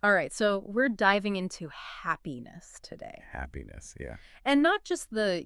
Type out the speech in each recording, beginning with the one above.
All right, so we're diving into happiness today. Happiness, yeah. And not just the,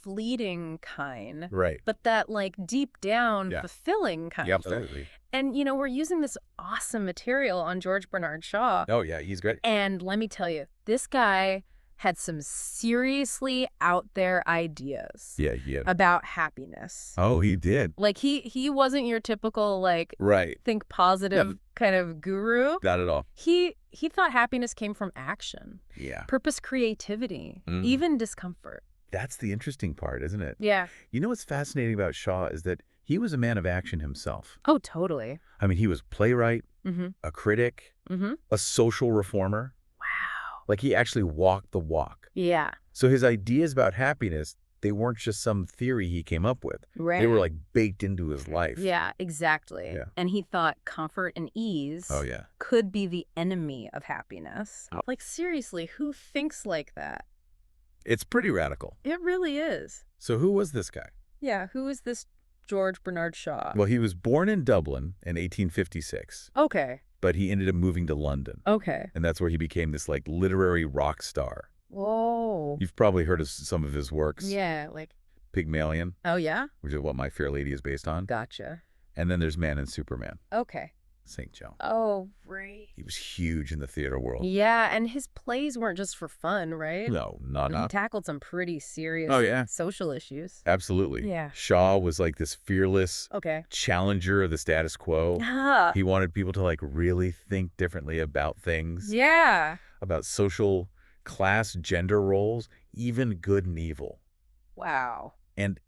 fleeting kind, Right. but that like deep down Yeah. fulfilling kind. Yeah, absolutely. And, we're using this awesome material on George Bernard Shaw. Oh, yeah, he's great. And let me tell you, this guy had some seriously out there ideas Yeah, he had. about happiness. Oh, he did. Like he wasn't your typical like Right. think positive kind of guru. Not at all. He thought happiness came from action, Yeah. purpose, creativity, Mhm. even discomfort. That's the interesting part, isn't it? Yeah. You know what's fascinating about Shaw is that he was a man of action himself. Oh, totally. I mean, he was playwright, Mm-hmm. a critic, Mm-hmm. a social reformer. Wow. Like, he actually walked the walk. Yeah. So his ideas about happiness, they weren't just some theory he came up with. Right. They were, like, baked into his life. Yeah, exactly. Yeah. And he thought comfort and ease Oh, yeah. could be the enemy of happiness. Oh. Like, seriously, who thinks like that? It's pretty radical. It really is. So who was this guy? Yeah, who is this George Bernard Shaw? Well, he was born in Dublin in 1856, Okay. but he ended up moving to London. Okay. And that's where he became this, like, literary rock star. Whoa. You've probably heard of some of his works. Yeah, like, Pygmalion, oh, yeah? which is what My Fair Lady is based on. Gotcha. And then there's Man and Superman, Okay. St. John. Oh, right. He was huge in the theater world. Yeah, and his plays weren't just for fun, right? No, not. He tackled some pretty serious Oh, yeah. social issues. Absolutely. Yeah. Shaw was like this fearless Okay. challenger of the status quo. Ah, He wanted people to like really think differently about things, yeah. about social class, gender roles, even good and evil. Wow. And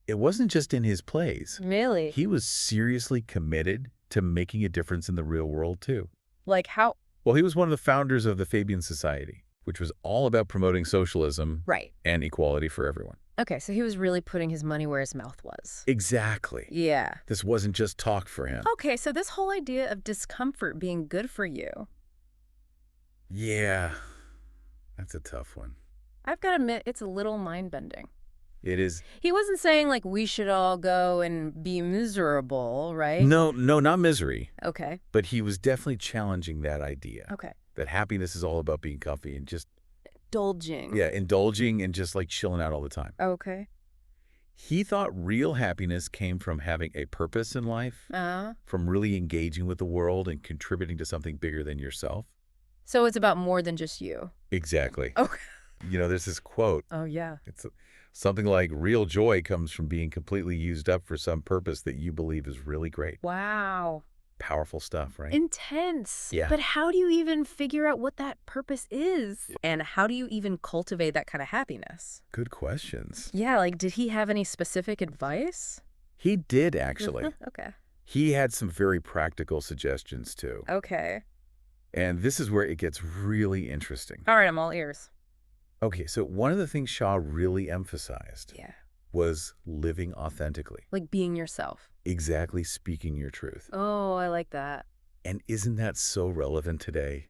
it wasn't just in his plays. Really? He was seriously committed to making a difference in the real world, too. Like how? Well, he was one of the founders of the Fabian Society, which was all about promoting socialism Right. and equality for everyone. Okay, so he was really putting his money where his mouth was. Exactly. Yeah. This wasn't just talk for him. Okay, so this whole idea of discomfort being good for you, Yeah, that's a tough one. I've got to admit, it's a little mind-bending. It is. He wasn't saying, like, we should all go and be miserable, right? No, not misery. Okay. But he was definitely challenging that idea. Okay. That happiness is all about being comfy and just, Indulging. yeah, indulging and just like chilling out all the time. Okay. He thought real happiness came from having a purpose in life, from really engaging with the world and contributing to something bigger than yourself. So it's about more than just you. Exactly. Okay. You know, there's this quote. Oh, yeah. It's something like, real joy comes from being completely used up for some purpose that you believe is really great. Wow. Powerful stuff, right? Intense. Yeah. But how do you even figure out what that purpose is? And how do you even cultivate that kind of happiness? Good questions. Yeah, like, did he have any specific advice? He did, actually. Okay. He had some very practical suggestions, too. Okay. And this is where it gets really interesting. All right, I'm all ears. Okay, so one of the things Shaw really emphasized Yeah. was living authentically. Like being yourself. Exactly, speaking your truth. Oh, I like that. And isn't that so relevant today?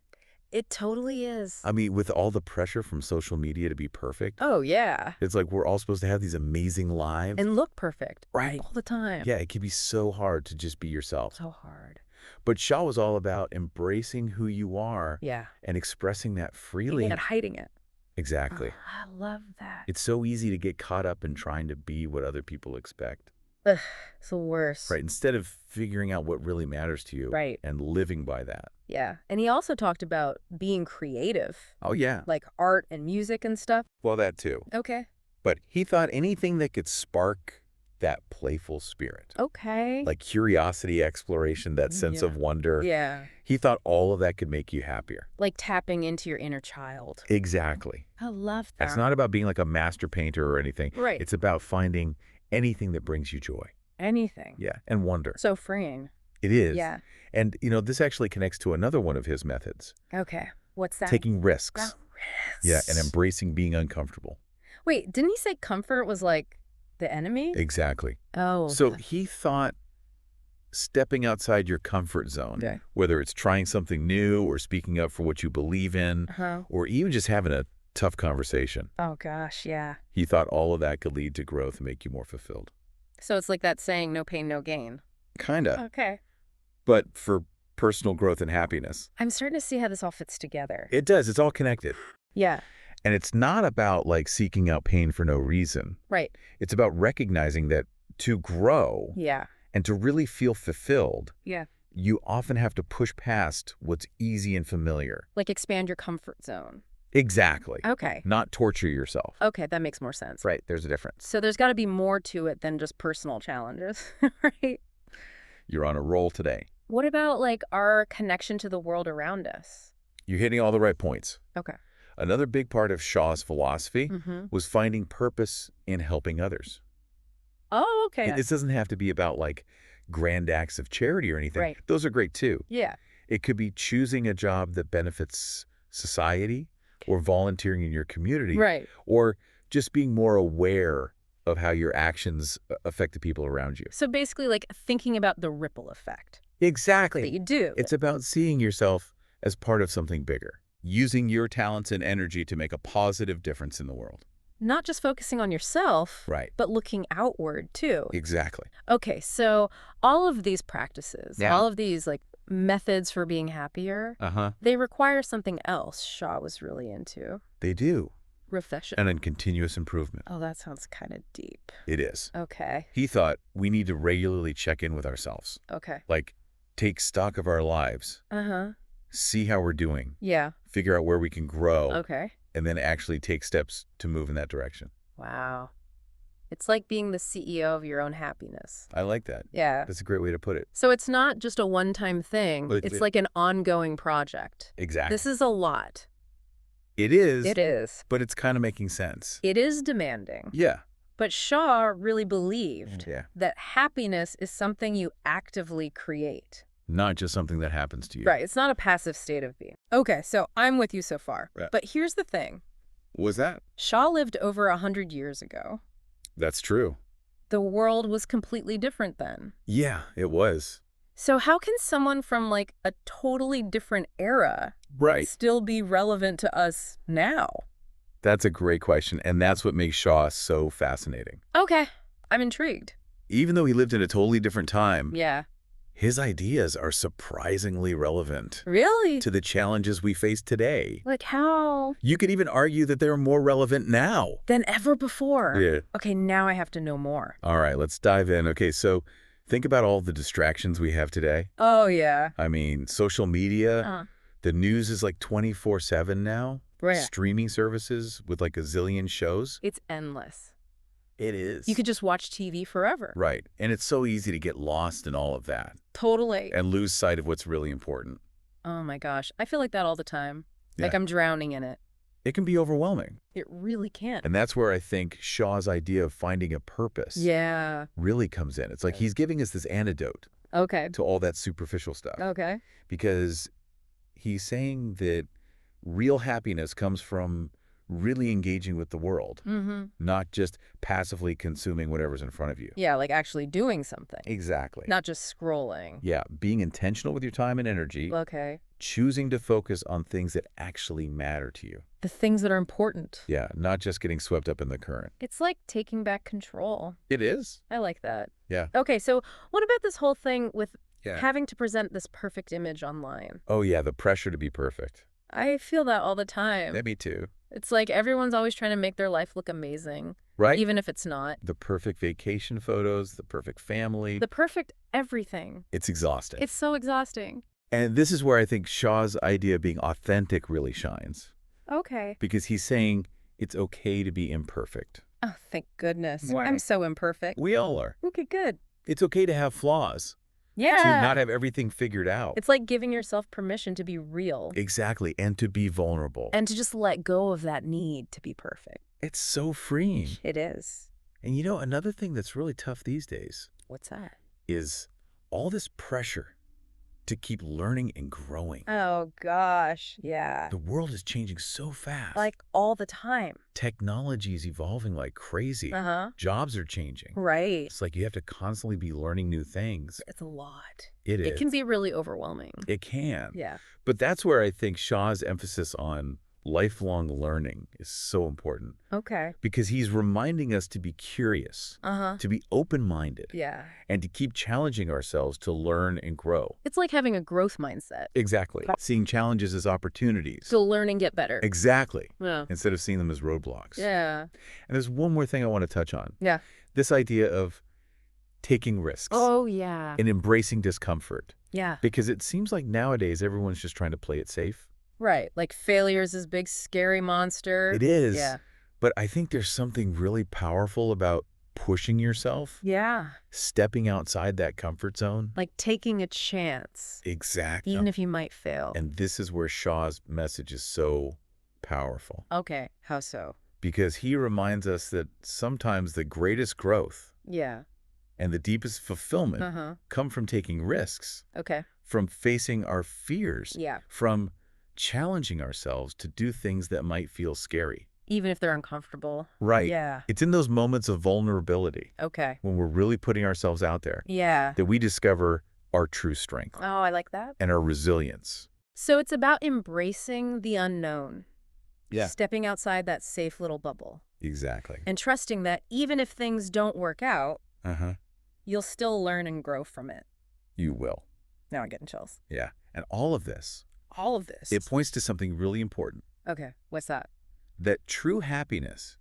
It totally is. I mean, with all the pressure from social media to be perfect, Oh, yeah. it's like we're all supposed to have these amazing lives. And look perfect. Right. All the time. Yeah, it can be so hard to just be yourself. So hard. But Shaw was all about embracing who you are Yeah. and expressing that freely. And hiding it. Exactly. Oh, I love that. It's so easy to get caught up in trying to be what other people expect. Ugh, it's the worst. Right, instead of figuring out what really matters to you. Right. And living by that. Yeah. And he also talked about being creative, Oh, yeah. like art and music and stuff. Well, that too. Okay. But he thought anything that could spark that playful spirit, Okay. like curiosity, exploration, that sense Yeah. of wonder, Yeah. he thought all of that could make you happier. Like tapping into your inner child. Exactly. I love that. It's not about being like a master painter or anything. Right. It's about finding anything that brings you joy. anything. Yeah, and wonder. So freeing. It is. Yeah. And, this actually connects to another one of his methods, Okay. What's that? taking risks. Risks. Yeah, and embracing being uncomfortable. Wait, didn't he say comfort was like the enemy? Exactly. Oh. So he thought stepping outside your comfort zone, Okay. whether it's trying something new or speaking up for what you believe in, or even just having a tough conversation, Oh, gosh, yeah. he thought all of that could lead to growth and make you more fulfilled. So it's like that saying, no pain, no gain. Kinda. Okay. But for personal growth and happiness. I'm starting to see how this all fits together. It does. It's all connected. Yeah. And it's not about like seeking out pain for no reason. Right. It's about recognizing that to grow and to really feel fulfilled, you often have to push past what's easy and familiar. Like expand your comfort zone. Exactly. Okay. Not torture yourself. Okay, that makes more sense. Right. There's a difference. So there's got to be more to it than just personal challenges, right? You're on a roll today. What about like our connection to the world around us? You're hitting all the right points. Okay. Another big part of Shaw's philosophy was finding purpose in helping others. Oh, okay. This doesn't have to be about like grand acts of charity or anything. Right. Those are great too. Yeah. It could be choosing a job that benefits society or volunteering in your community. Right. Or just being more aware of how your actions affect the people around you. So basically like thinking about the ripple effect. Exactly. That you do. It's about seeing yourself as part of something bigger, using your talents and energy to make a positive difference in the world. Not just focusing on yourself, Right. but looking outward too. Exactly. Okay, so all of these practices, all of these like methods for being happier, they require something else Shaw was really into. They do. Reflection. And then continuous improvement. Oh, that sounds kind of deep. It is. Okay. He thought we need to regularly check in with ourselves. Okay. Like, take stock of our lives. See how we're doing. Yeah. Figure out where we can grow. Okay. And then actually take steps to move in that direction. Wow. It's like being the CEO of your own happiness. I like that. Yeah. That's a great way to put it. So it's not just a one-time thing. It's like an ongoing project. Exactly. This is a lot. It is. It is. But it's kind of making sense. It is demanding. Yeah. But Shaw really believed that happiness is something you actively create. Not just something that happens to you. Right. It's not a passive state of being. Okay, so I'm with you so far. Right. But here's the thing. What's that? Shaw lived over 100 years ago. That's true. The world was completely different then. Yeah, it was. So how can someone from like a totally different era still be relevant to us now? That's a great question, and that's what makes Shaw so fascinating. Okay, I'm intrigued. Even though he lived in a totally different time, his ideas are surprisingly relevant. Really? To the challenges we face today. Like how? You could even argue that they're more relevant now. Than ever before. Yeah. Okay, now I have to know more. All right, let's dive in. Okay, so think about all the distractions we have today. Oh, yeah. I mean, social media, the news is like 24/7 now. Right. Streaming services with like a zillion shows. It's endless. It is. You could just watch TV forever. Right. And it's so easy to get lost in all of that. Totally. And lose sight of what's really important. Oh my gosh. I feel like that all the time. Yeah. Like I'm drowning in it. It can be overwhelming. It really can. And that's where I think Shaw's idea of finding a purpose really comes in. It's like he's giving us this antidote to all that superficial stuff. Okay. Because he's saying that real happiness comes from really engaging with the world, not just passively consuming whatever's in front of you. Yeah, like actually doing something. Exactly. Not just scrolling. Yeah, being intentional with your time and energy. Okay. Choosing to focus on things that actually matter to you. The things that are important. Yeah, not just getting swept up in the current. It's like taking back control. It is. I like that. Yeah. Okay, so what about this whole thing with having to present this perfect image online? Oh, yeah, the pressure to be perfect. I feel that all the time. Yeah, me too. It's like everyone's always trying to make their life look amazing. Right? Even if it's not. The perfect vacation photos, the perfect family. The perfect everything. It's exhausting. It's so exhausting. And this is where I think Shaw's idea of being authentic really shines. Okay. Because he's saying it's okay to be imperfect. Oh, thank goodness. Wow. I'm so imperfect. We all are. Okay, good. It's okay to have flaws. Yeah. To not have everything figured out. It's like giving yourself permission to be real. Exactly. And to be vulnerable. And to just let go of that need to be perfect. It's so freeing. It is. And you know, another thing that's really tough these days. What's that? Is all this pressure to keep learning and growing. Oh, gosh. Yeah. The world is changing so fast. Like all the time. Technology is evolving like crazy. Jobs are changing. Right. It's like you have to constantly be learning new things. It's a lot. It is. It can be really overwhelming. It can. Yeah. But that's where I think Shaw's emphasis on lifelong learning is so important. Okay. Because he's reminding us to be curious, to be open-minded, and to keep challenging ourselves to learn and grow. It's like having a growth mindset. Exactly. Seeing challenges as opportunities. To learn and get better. Exactly. Yeah. Instead of seeing them as roadblocks. Yeah. And there's one more thing I want to touch on. Yeah. This idea of taking risks. Oh, yeah. And embracing discomfort. Yeah. Because it seems like nowadays everyone's just trying to play it safe. Right. Like failure is this big scary monster. It is. Yeah. But I think there's something really powerful about pushing yourself. Yeah. Stepping outside that comfort zone. Like taking a chance. Exactly. Even if you might fail. And this is where Shaw's message is so powerful. Okay. How so? Because he reminds us that sometimes the greatest growth and the deepest fulfillment come from taking risks. Okay. From facing our fears. Yeah. From challenging ourselves to do things that might feel scary. Even if they're uncomfortable. Right. Yeah. It's in those moments of vulnerability. Okay. When we're really putting ourselves out there. Yeah. That we discover our true strength. Oh, I like that. And our resilience. So it's about embracing the unknown. Yeah. Stepping outside that safe little bubble. Exactly. And trusting that even if things don't work out, you'll still learn and grow from it. You will. Now I'm getting chills. Yeah. And all of this. It points to something really important. Okay. What's that? That true happiness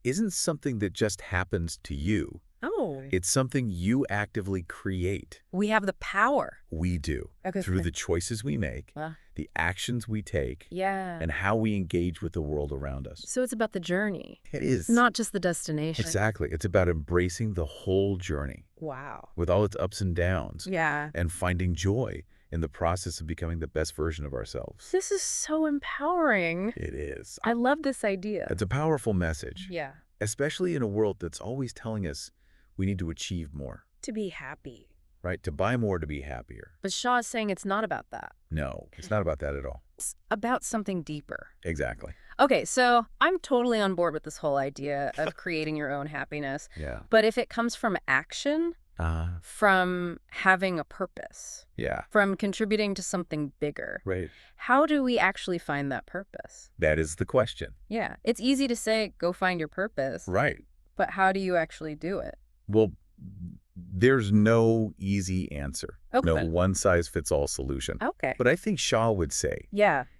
isn't something that just happens to you. Oh. It's something you actively create. We have the power. We do. Okay. Through the choices we make, the actions we take, and how we engage with the world around us. So it's about the journey. It is. Not just the destination. Exactly. It's about embracing the whole journey. Wow. With all its ups and downs. Yeah. And finding joy in the process of becoming the best version of ourselves. This is so empowering. It is. I love this idea. It's a powerful message. Yeah. Especially in a world that's always telling us we need to achieve more. To be happy. Right? To buy more to be happier. But Shaw is saying it's not about that. No, it's not about that at all. It's about something deeper. Exactly. Okay, so I'm totally on board with this whole idea of creating your own happiness. Yeah. But if it comes from action, from having a purpose, from contributing to something bigger, right? How do we actually find that purpose? That is the question. Yeah. It's easy to say, go find your purpose. Right. But how do you actually do it? Well, there's no easy answer. Okay. No one-size-fits-all solution. Okay. But I think Shaw would say,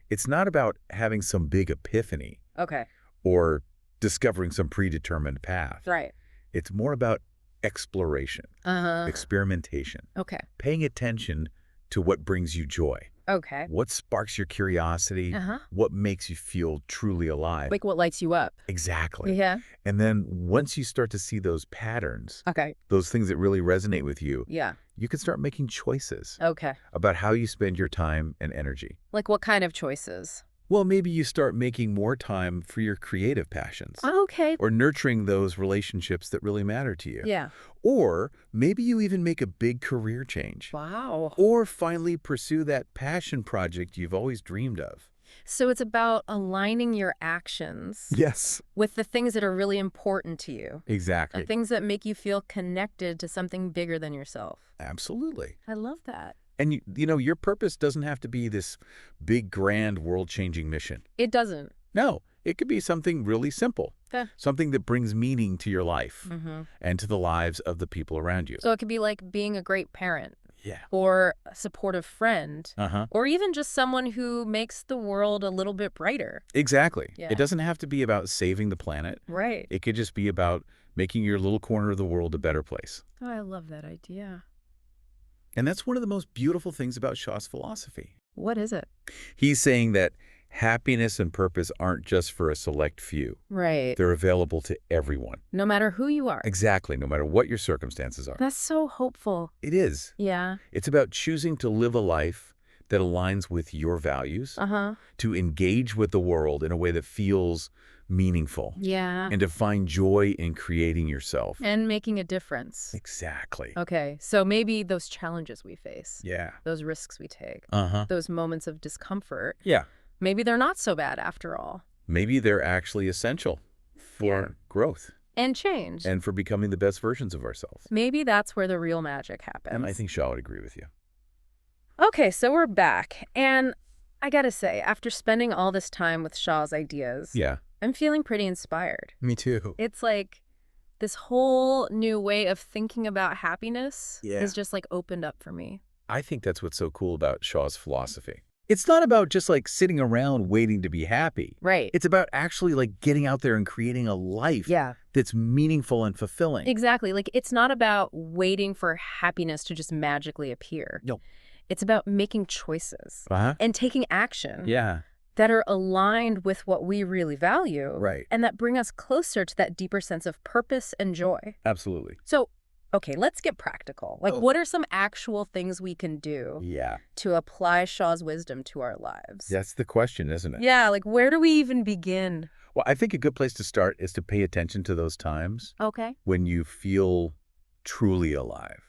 it's not about having some big epiphany. Okay. Or discovering some predetermined path. Right. It's more about exploration, experimentation, paying attention to what brings you joy, what sparks your curiosity, what makes you feel truly alive. Like what lights you up. Exactly. Yeah. And then once you start to see those patterns, those things that really resonate with you, you can start making choices about how you spend your time and energy. Like what kind of choices? Well, maybe you start making more time for your creative passions. Okay. Or nurturing those relationships that really matter to you. Yeah. Or maybe you even make a big career change. Wow. Or finally pursue that passion project you've always dreamed of. So it's about aligning your actions with the things that are really important to you. Exactly. The things that make you feel connected to something bigger than yourself. Absolutely. I love that. And, you know, your purpose doesn't have to be this big, grand, world-changing mission. It doesn't. No, it could be something really simple. Something that brings meaning to your life and to the lives of the people around you. So it could be like being a great parent. Yeah. Or a supportive friend. Or even just someone who makes the world a little bit brighter. Exactly. Yeah. It doesn't have to be about saving the planet. Right. It could just be about making your little corner of the world a better place. Oh, I love that idea. And that's one of the most beautiful things about Shaw's philosophy. What is it? He's saying that happiness and purpose aren't just for a select few. Right. They're available to everyone. No matter who you are. Exactly, no matter what your circumstances are. That's so hopeful. It is. Yeah. It's about choosing to live a life that aligns with your values, to engage with the world in a way that feels meaningful. Yeah. And to find joy in creating yourself. And making a difference. Exactly. Okay, so maybe those challenges we face. Yeah. Those risks we take. Those moments of discomfort. Yeah. Maybe they're not so bad after all. Maybe they're actually essential for growth. And change. And for becoming the best versions of ourselves. Maybe that's where the real magic happens. And I think Shaw would agree with you. Okay, so we're back. And I gotta say, after spending all this time with Shaw's ideas, I'm feeling pretty inspired. Me too. It's like this whole new way of thinking about happiness has just like opened up for me. I think that's what's so cool about Shaw's philosophy. It's not about just like sitting around waiting to be happy. Right. It's about actually like getting out there and creating a life that's meaningful and fulfilling. Exactly. Like it's not about waiting for happiness to just magically appear. No. It's about making choices and taking action that are aligned with what we really value and that bring us closer to that deeper sense of purpose and joy. Absolutely. So, okay, let's get practical. Like, what are some actual things we can do to apply Shaw's wisdom to our lives? That's the question, isn't it? Yeah, like where do we even begin? Well, I think a good place to start is to pay attention to those times when you feel truly alive.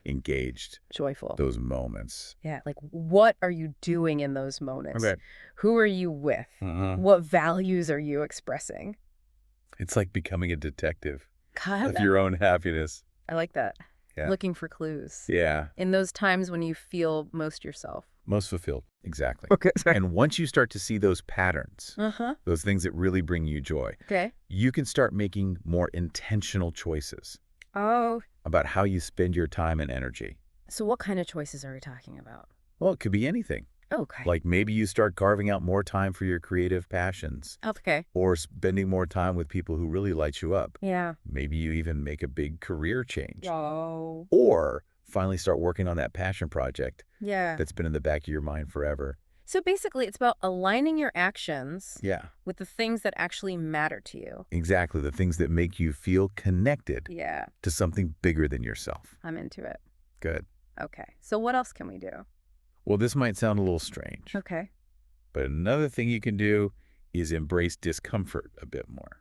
Engaged. Joyful. Those moments. Yeah, like what are you doing in those moments? Who are you with? What values are you expressing? It's like becoming a detective of your own happiness. I like that. Looking for clues. Yeah. In those times when you feel most yourself. Most fulfilled. Exactly. Okay. And once you start to see those patterns, those things that really bring you joy, you can start making more intentional choices. About how you spend your time and energy. So what kind of choices are we talking about? Well, it could be anything. Like maybe you start carving out more time for your creative passions. Or spending more time with people who really light you up. Maybe you even make a big career change. Or finally start working on that passion project that's been in the back of your mind forever. So basically, it's about aligning your actions with the things that actually matter to you. Exactly. The things that make you feel connected to something bigger than yourself. I'm into it. Good. Okay. So what else can we do? Well, this might sound a little strange. But another thing you can do is embrace discomfort a bit more.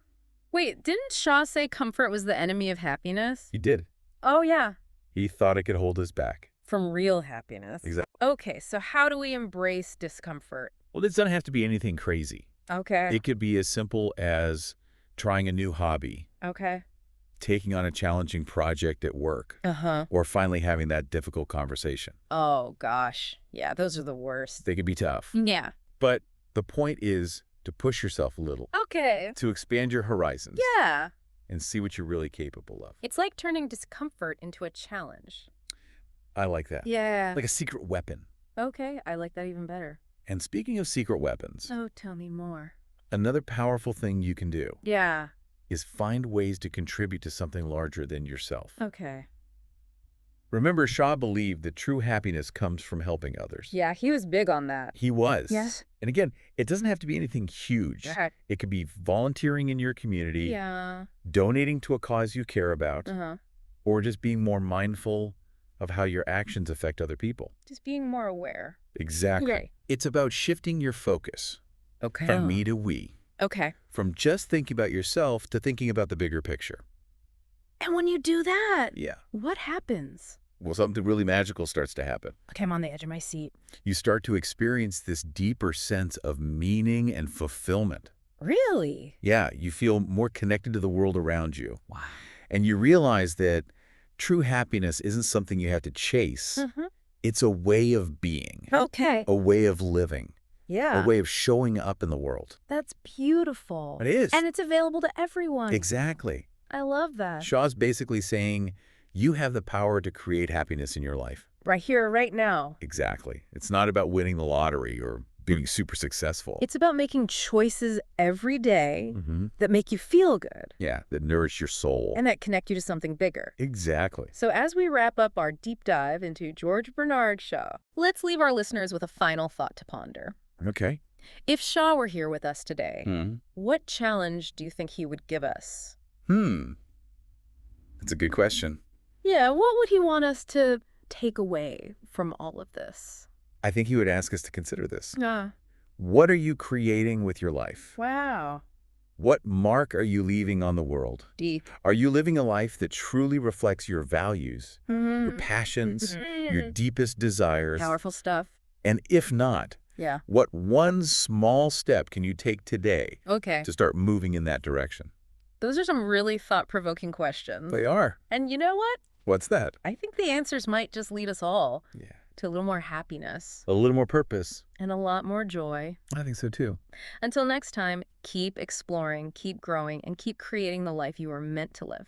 Wait, didn't Shaw say comfort was the enemy of happiness? He did. Oh, yeah. He thought it could hold us back. From real happiness. Exactly. Okay, so how do we embrace discomfort? Well, it doesn't have to be anything crazy. It could be as simple as trying a new hobby. Taking on a challenging project at work. Or finally having that difficult conversation. Oh, gosh. Yeah, those are the worst. They could be tough. Yeah. But the point is to push yourself a little. To expand your horizons. And see what you're really capable of. It's like turning discomfort into a challenge. I like that. Yeah. Like a secret weapon. Okay, I like that even better. And speaking of secret weapons. Oh, tell me more. Another powerful thing you can do. Yeah. Is find ways to contribute to something larger than yourself. Okay. Remember, Shaw believed that true happiness comes from helping others. Yeah, he was big on that. He was. Yes. And again, it doesn't have to be anything huge. It could be volunteering in your community. Donating to a cause you care about. Or just being more mindful of how your actions affect other people. Just being more aware. Exactly. It's about shifting your focus. From me to we. From just thinking about yourself to thinking about the bigger picture. And when you do that, what happens? Well, something really magical starts to happen. Okay, I'm on the edge of my seat. You start to experience this deeper sense of meaning and fulfillment. Really? Yeah, you feel more connected to the world around you. Wow. And you realize that true happiness isn't something you have to chase. It's a way of being. A way of living. A way of showing up in the world. That's beautiful. It is. And it's available to everyone. Exactly. I love that. Shaw's basically saying you have the power to create happiness in your life. Right here, right now. Exactly. It's not about winning the lottery or being super successful. It's about making choices every day that make you feel good. Yeah, that nourish your soul. And that connect you to something bigger. Exactly. So as we wrap up our deep dive into George Bernard Shaw, let's leave our listeners with a final thought to ponder. Okay. If Shaw were here with us today, what challenge do you think he would give us? That's a good question. Yeah, what would he want us to take away from all of this? I think he would ask us to consider this. What are you creating with your life? Wow. What mark are you leaving on the world? Deep. Are you living a life that truly reflects your values, your passions, your deepest desires? Powerful stuff. And if not, what one small step can you take today to start moving in that direction? Those are some really thought-provoking questions. They are. And you know what? What's that? I think the answers might just lead us all to a little more happiness. A little more purpose. And a lot more joy. I think so too. Until next time, keep exploring, keep growing, and keep creating the life you are meant to live.